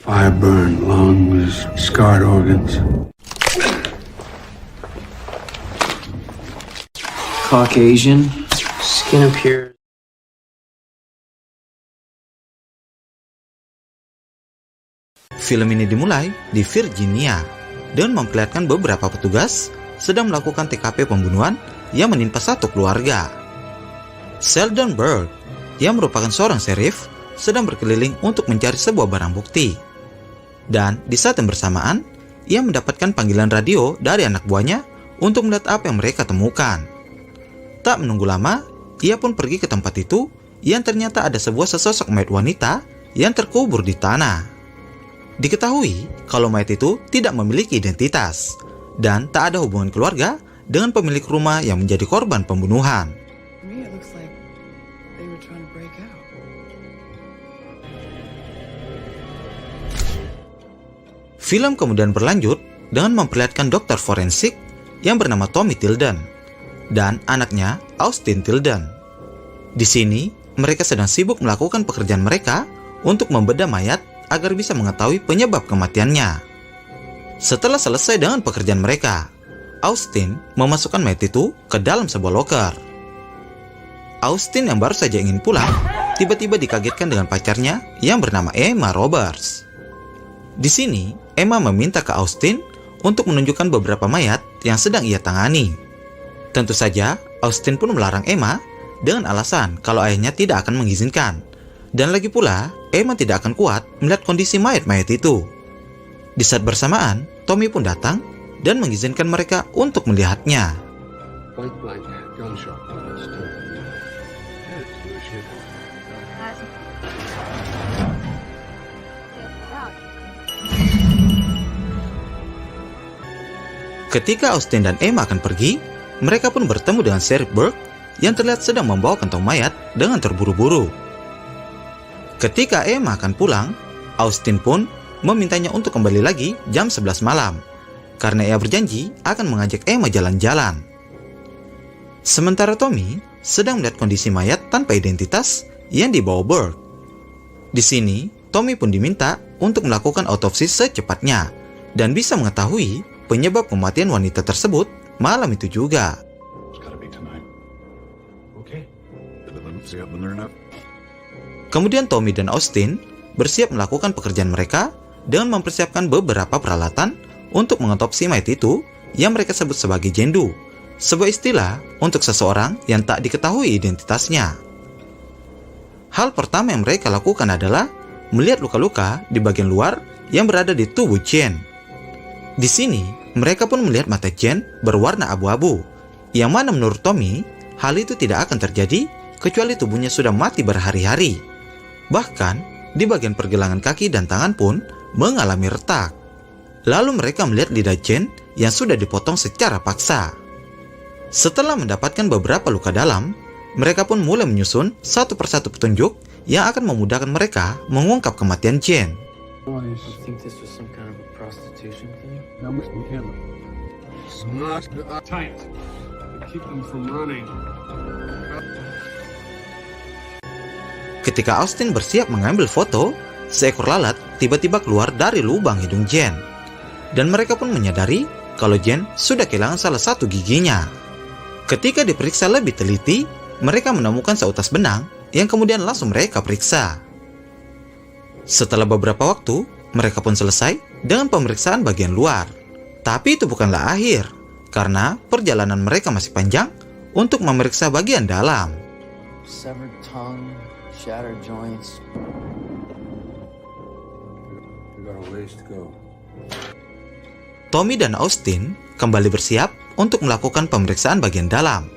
Fire burned lungs, scarred organs. Caucasian, skin appears. Film ini dimulai di Virginia dengan memperlihatkan beberapa petugas sedang melakukan TKP pembunuhan yang menimpa satu keluarga. Sheldon Burke, yang merupakan seorang sheriff, sedang berkeliling untuk mencari sebuah barang bukti. Dan di saat yang bersamaan, ia mendapatkan panggilan radio dari anak buahnya untuk melihat apa yang mereka temukan. Tak menunggu lama, ia pun pergi ke tempat itu yang ternyata ada sebuah sesosok mayat wanita yang terkubur di tanah. Diketahui kalau mayat itu tidak memiliki identitas dan tak ada hubungan keluarga dengan pemilik rumah yang menjadi korban pembunuhan. Film kemudian berlanjut dengan memperlihatkan dokter forensik yang bernama Tommy Tilden dan anaknya Austin Tilden. Di sini, mereka sedang sibuk melakukan pekerjaan mereka untuk membedah mayat agar bisa mengetahui penyebab kematiannya. Setelah selesai dengan pekerjaan mereka, Austin memasukkan mayat itu ke dalam sebuah loker. Austin yang baru saja ingin pulang, tiba-tiba dikagetkan dengan pacarnya yang bernama Emma Roberts. Di sini, Emma meminta ke Austin untuk menunjukkan beberapa mayat yang sedang ia tangani. Tentu saja, Austin pun melarang Emma dengan alasan kalau ayahnya tidak akan mengizinkan. Dan lagi pula, Emma tidak akan kuat melihat kondisi mayat-mayat itu. Di saat bersamaan, Tommy pun datang dan mengizinkan mereka untuk melihatnya. Ketika Austin dan Emma akan pergi, mereka pun bertemu dengan Sheriff Burke yang terlihat sedang membawa kantong mayat dengan terburu-buru. Ketika Emma akan pulang, Austin pun memintanya untuk kembali lagi jam 11 malam karena ia berjanji akan mengajak Emma jalan-jalan. Sementara Tommy sedang melihat kondisi mayat tanpa identitas yang dibawa Burke. Di sini, Tommy pun diminta untuk melakukan autopsi secepatnya dan bisa mengetahui penyebab kematian wanita tersebut malam itu juga. Kemudian Tommy dan Austin bersiap melakukan pekerjaan mereka dengan mempersiapkan beberapa peralatan untuk mengotopsi mayat itu yang mereka sebut sebagai jendu, sebuah istilah untuk seseorang yang tak diketahui identitasnya. Hal pertama yang mereka lakukan adalah melihat luka-luka di bagian luar yang berada di tubuh Jane. Di sini, mereka pun melihat mata Jane berwarna abu-abu, yang mana menurut Tommy, hal itu tidak akan terjadi kecuali tubuhnya sudah mati berhari-hari. Bahkan, di bagian pergelangan kaki dan tangan pun mengalami retak. Lalu mereka melihat lidah Jane yang sudah dipotong secara paksa. Setelah mendapatkan beberapa luka dalam, mereka pun mulai menyusun satu persatu petunjuk yang akan memudahkan mereka mengungkap kematian Jane. Ketika Austin bersiap mengambil foto, seekor lalat tiba-tiba keluar dari lubang hidung Jane. Dan mereka pun menyadari kalau Jane sudah kehilangan salah satu giginya. Ketika diperiksa lebih teliti, mereka menemukan seutas benang yang kemudian langsung mereka periksa. Setelah beberapa waktu, mereka pun selesai dengan pemeriksaan bagian luar. Tapi itu bukanlah akhir, karena perjalanan mereka masih panjang untuk memeriksa bagian dalam. Severed tongue, shattered joints. Tommy dan Austin kembali bersiap untuk melakukan pemeriksaan bagian dalam.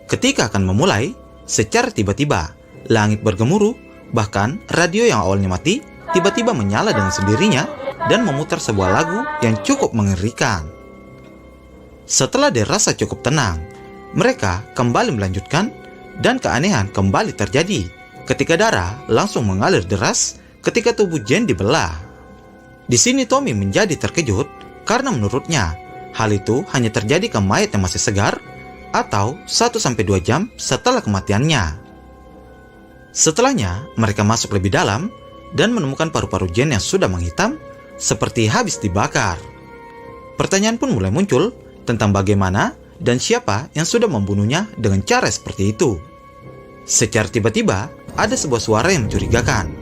Ketika akan memulai, secara tiba-tiba, langit bergemuruh, bahkan radio yang awalnya mati tiba-tiba menyala dengan sendirinya dan memutar sebuah lagu yang cukup mengerikan. Setelah dirasa cukup tenang, mereka kembali melanjutkan dan keanehan kembali terjadi ketika darah langsung mengalir deras ketika tubuh Jane dibelah. Di sini Tommy menjadi terkejut karena menurutnya hal itu hanya terjadi ke mayat yang masih segar atau 1-2 jam setelah kematiannya. Setelahnya mereka masuk lebih dalam dan menemukan paru-paru Jane yang sudah menghitam seperti habis dibakar. Pertanyaan pun mulai muncul tentang bagaimana dan siapa yang sudah membunuhnya dengan cara seperti itu. Secara tiba-tiba, ada sebuah suara yang mencurigakan,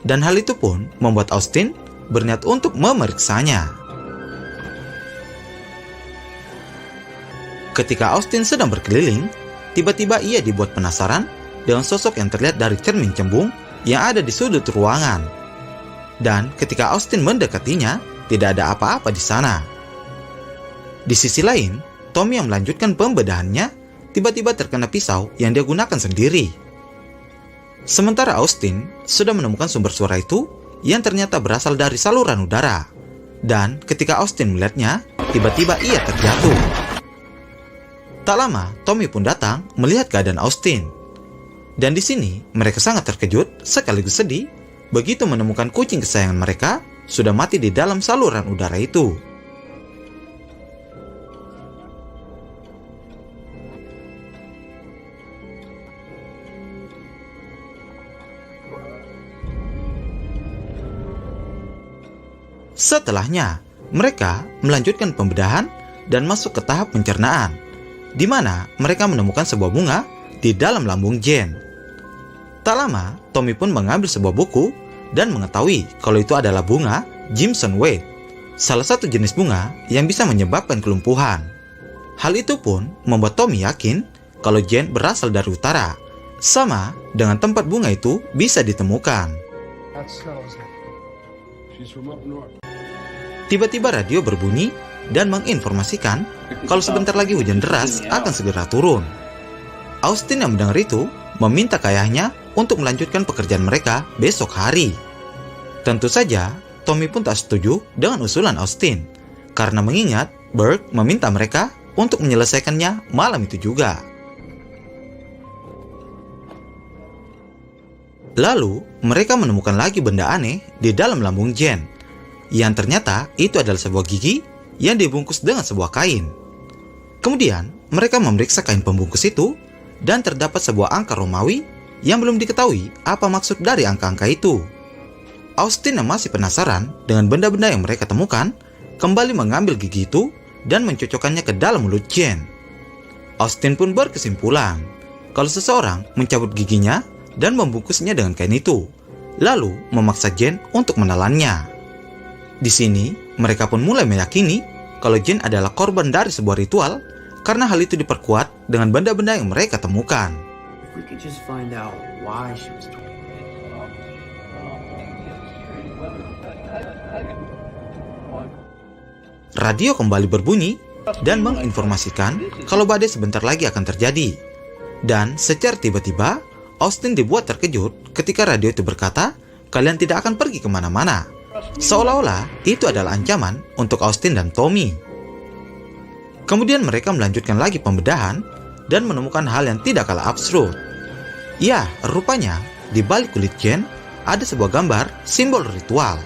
dan hal itu pun membuat Austin berniat untuk memeriksanya. Ketika Austin sedang berkeliling, tiba-tiba ia dibuat penasaran dengan sosok yang terlihat dari cermin cembung yang ada di sudut ruangan. Dan ketika Austin mendekatinya, tidak ada apa-apa di sana. Di sisi lain, Tommy yang melanjutkan pembedahannya tiba-tiba terkena pisau yang dia gunakan sendiri. Sementara Austin sudah menemukan sumber suara itu yang ternyata berasal dari saluran udara. Dan ketika Austin melihatnya, tiba-tiba ia terjatuh. Tak lama, Tommy pun datang melihat keadaan Austin. Dan di sini mereka sangat terkejut sekaligus sedih begitu menemukan kucing kesayangan mereka sudah mati di dalam saluran udara itu. Setelahnya, mereka melanjutkan pembedahan dan masuk ke tahap pencernaan, di mana mereka menemukan sebuah bunga di dalam lambung Jane. Tak lama, Tommy pun mengambil sebuah buku dan mengetahui kalau itu adalah bunga Jimson Weed, salah satu jenis bunga yang bisa menyebabkan kelumpuhan. Hal itu pun membuat Tommy yakin kalau Jane berasal dari utara, sama dengan tempat bunga itu bisa ditemukan. Tiba-tiba radio berbunyi dan menginformasikan kalau sebentar lagi hujan deras akan segera turun. Austin yang mendengar itu meminta ke ayahnya untuk melanjutkan pekerjaan mereka besok hari. Tentu saja, Tommy pun tak setuju dengan usulan Austin, karena mengingat Burke meminta mereka untuk menyelesaikannya malam itu juga. Lalu, mereka menemukan lagi benda aneh di dalam lambung Jane, yang ternyata itu adalah sebuah gigi yang dibungkus dengan sebuah kain. Kemudian, mereka memeriksa kain pembungkus itu, dan terdapat sebuah angka Romawi yang belum diketahui apa maksud dari angka-angka itu. Austin yang masih penasaran dengan benda-benda yang mereka temukan, kembali mengambil gigi itu dan mencocokkannya ke dalam mulut Jane. Austin pun berkesimpulan kalau seseorang mencabut giginya dan membungkusnya dengan kain itu, lalu memaksa Jane untuk menelannya. Di sini, mereka pun mulai meyakini kalau Jane adalah korban dari sebuah ritual karena hal itu diperkuat dengan benda-benda yang mereka temukan. We could just find out why she was tortured. Radio kembali berbunyi dan menginformasikan kalau badai sebentar lagi akan terjadi. Dan secara tiba-tiba, Austin dibuat terkejut ketika radio itu berkata, kalian tidak akan pergi kemana-mana. Seolah-olah itu adalah ancaman untuk Austin dan Tommy. Kemudian mereka melanjutkan lagi pembedahan dan menemukan hal yang tidak kalah absurd. Ya, rupanya di balik kulit Jane ada sebuah gambar simbol ritual.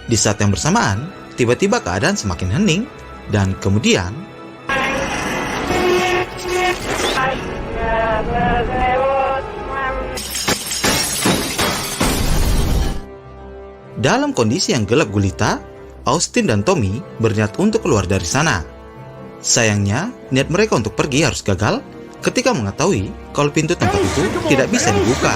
Di saat yang bersamaan, tiba-tiba keadaan semakin hening dan kemudian dalam kondisi yang gelap gulita, Austin dan Tommy berniat untuk keluar dari sana. Sayangnya, niat mereka untuk pergi harus gagal ketika mengetahui kalau pintu tempat itu tidak bisa dibuka.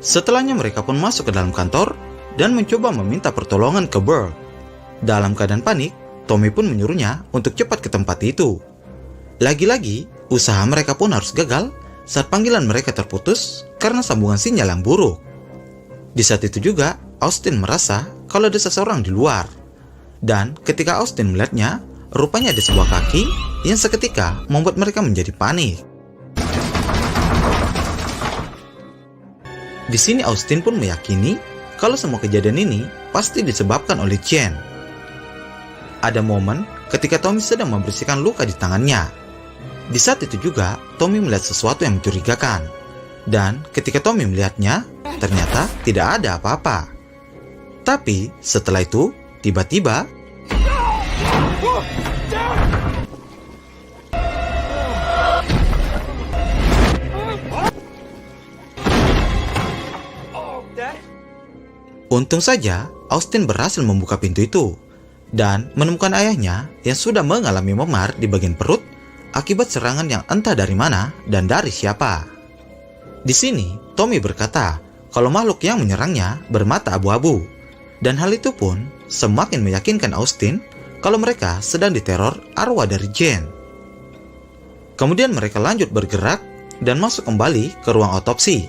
Setelahnya mereka pun masuk ke dalam kantor dan mencoba meminta pertolongan ke Burke. Dalam keadaan panik, Tommy pun menyuruhnya untuk cepat ke tempat itu. Lagi-lagi, usaha mereka pun harus gagal saat panggilan mereka terputus karena sambungan sinyal yang buruk. Di saat itu juga, Austin merasa kalau ada seseorang di luar. Dan ketika Austin melihatnya, rupanya ada sebuah kaki yang seketika membuat mereka menjadi panik. Di sini Austin pun meyakini kalau semua kejadian ini pasti disebabkan oleh Jane. Ada momen ketika Tommy sedang membersihkan luka di tangannya. Di saat itu juga, Tommy melihat sesuatu yang mencurigakan. Dan ketika Tommy melihatnya, ternyata tidak ada apa-apa. Tapi setelah itu, tiba-tiba Untung saja Austin berhasil membuka pintu itu dan menemukan ayahnya yang sudah mengalami memar di bagian perut akibat serangan yang entah dari mana dan dari siapa. Di sini, Tommy berkata kalau makhluk yang menyerangnya bermata abu-abu, dan hal itu pun semakin meyakinkan Austin kalau mereka sedang diteror arwah dari Jane. Kemudian mereka lanjut bergerak dan masuk kembali ke ruang otopsi.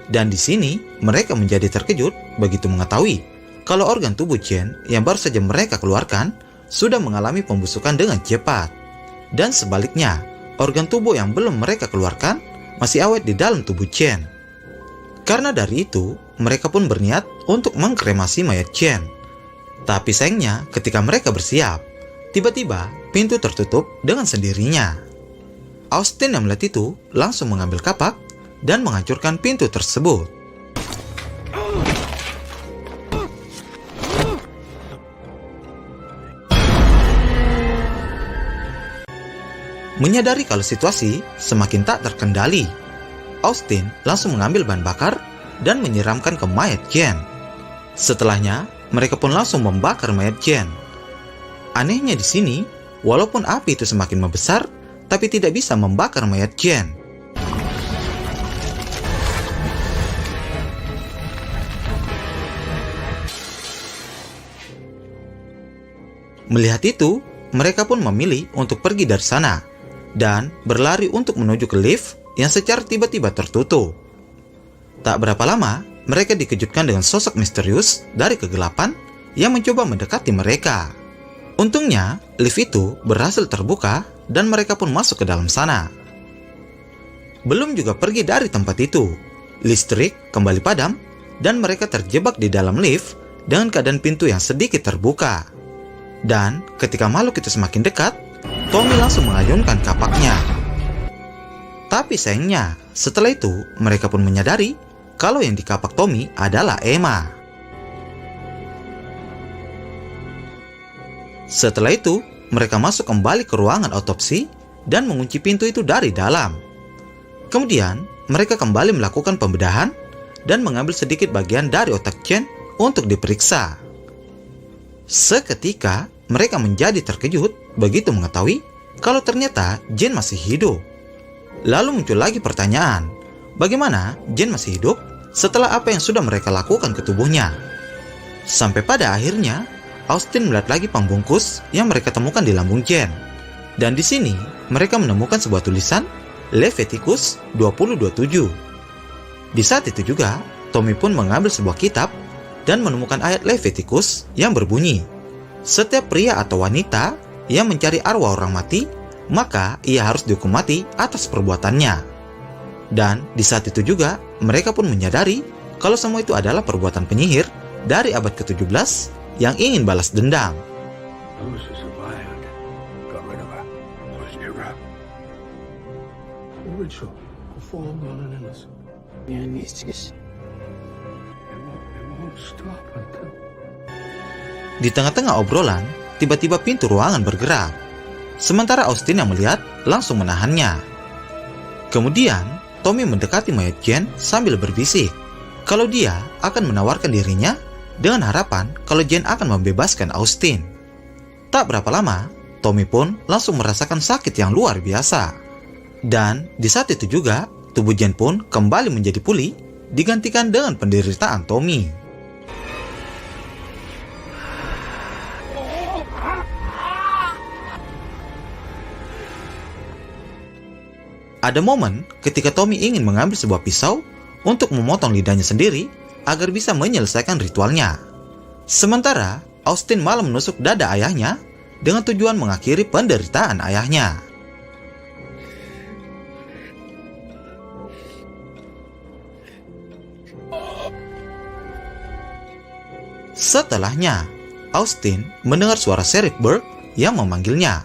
Dan di sini mereka menjadi terkejut begitu mengetahui kalau organ tubuh Jane yang baru saja mereka keluarkan sudah mengalami pembusukan dengan cepat. Dan sebaliknya, organ tubuh yang belum mereka keluarkan masih awet di dalam tubuh Jane. Karena dari itu, mereka pun berniat untuk mengkremasi mayat Jane. Tapi sayangnya ketika mereka bersiap, tiba-tiba pintu tertutup dengan sendirinya. Austin yang melihat itu langsung mengambil kapak dan menghancurkan pintu tersebut. Menyadari kalau situasi semakin tak terkendali, Austin langsung mengambil bahan bakar dan menyiramkan ke mayat Jane. Setelahnya, mereka pun langsung membakar mayat Jane. Anehnya di sini, walaupun api itu semakin membesar, tapi tidak bisa membakar mayat Jane. Melihat itu, mereka pun memilih untuk pergi dari sana dan berlari untuk menuju ke lift yang secara tiba-tiba tertutup. Tak berapa lama, mereka dikejutkan dengan sosok misterius dari kegelapan yang mencoba mendekati mereka. Untungnya, lift itu berhasil terbuka dan mereka pun masuk ke dalam sana. Belum juga pergi dari tempat itu, listrik kembali padam dan mereka terjebak di dalam lift dengan keadaan pintu yang sedikit terbuka. Dan ketika makhluk itu semakin dekat, Tommy langsung mengayunkan kapaknya. Tapi sayangnya, setelah itu mereka pun menyadari kalau yang dikapak Tommy adalah Emma. Setelah itu, mereka masuk kembali ke ruangan otopsi dan mengunci pintu itu dari dalam. Kemudian, mereka kembali melakukan pembedahan dan mengambil sedikit bagian dari otak Jane untuk diperiksa. Seketika, mereka menjadi terkejut begitu mengetahui kalau ternyata Jane masih hidup. Lalu muncul lagi pertanyaan, bagaimana Jane masih hidup setelah apa yang sudah mereka lakukan ke tubuhnya? Sampai pada akhirnya, Austin melihat lagi pembungkus yang mereka temukan di lambung Jane. Dan di sini, mereka menemukan sebuah tulisan Leviticus 20:27. Di saat itu juga, Tommy pun mengambil sebuah kitab dan menemukan ayat Leviticus yang berbunyi, setiap pria atau wanita yang mencari arwah orang mati, maka ia harus dihukum mati atas perbuatannya. Dan di saat itu juga, mereka pun menyadari kalau semua itu adalah perbuatan penyihir dari abad ke-17 yang ingin balas dendam. Those who survived got rid of her. Pushed her up. A ritual performed on an innocent. It won't stop until... Di tengah-tengah obrolan, tiba-tiba pintu ruangan bergerak. Sementara Austin yang melihat langsung menahannya. Kemudian, Tommy mendekati mayat Jane sambil berbisik kalau dia akan menawarkan dirinya dengan harapan kalau Jane akan membebaskan Austin. Tak berapa lama, Tommy pun langsung merasakan sakit yang luar biasa. Dan di saat itu juga, tubuh Jane pun kembali menjadi pulih, digantikan dengan penderitaan Tommy. Ada momen ketika Tommy ingin mengambil sebuah pisau untuk memotong lidahnya sendiri agar bisa menyelesaikan ritualnya. Sementara Austin malah menusuk dada ayahnya dengan tujuan mengakhiri penderitaan ayahnya. Setelahnya, Austin mendengar suara Sheriff Burke yang memanggilnya.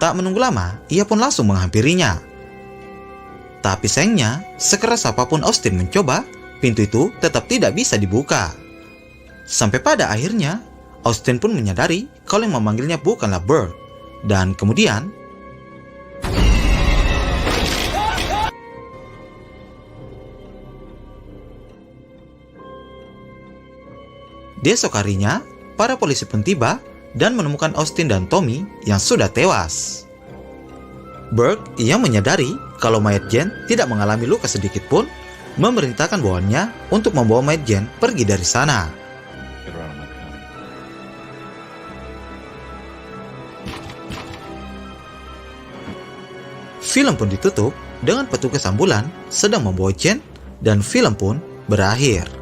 Tak menunggu lama, ia pun langsung menghampirinya. Tapi sayangnya, sekeras apapun Austin mencoba, pintu itu tetap tidak bisa dibuka. Sampai pada akhirnya, Austin pun menyadari kalau yang memanggilnya bukanlah Burke. Dan kemudian, Desok harinya, para polisi pun tiba dan menemukan Austin dan Tommy yang sudah tewas. Burke yang menyadari kalau mayat Jane tidak mengalami luka sedikit pun, memerintahkan bawahannya untuk membawa mayat Jane pergi dari sana. Film pun ditutup dengan petugas ambulan sedang membawa Jane dan film pun berakhir.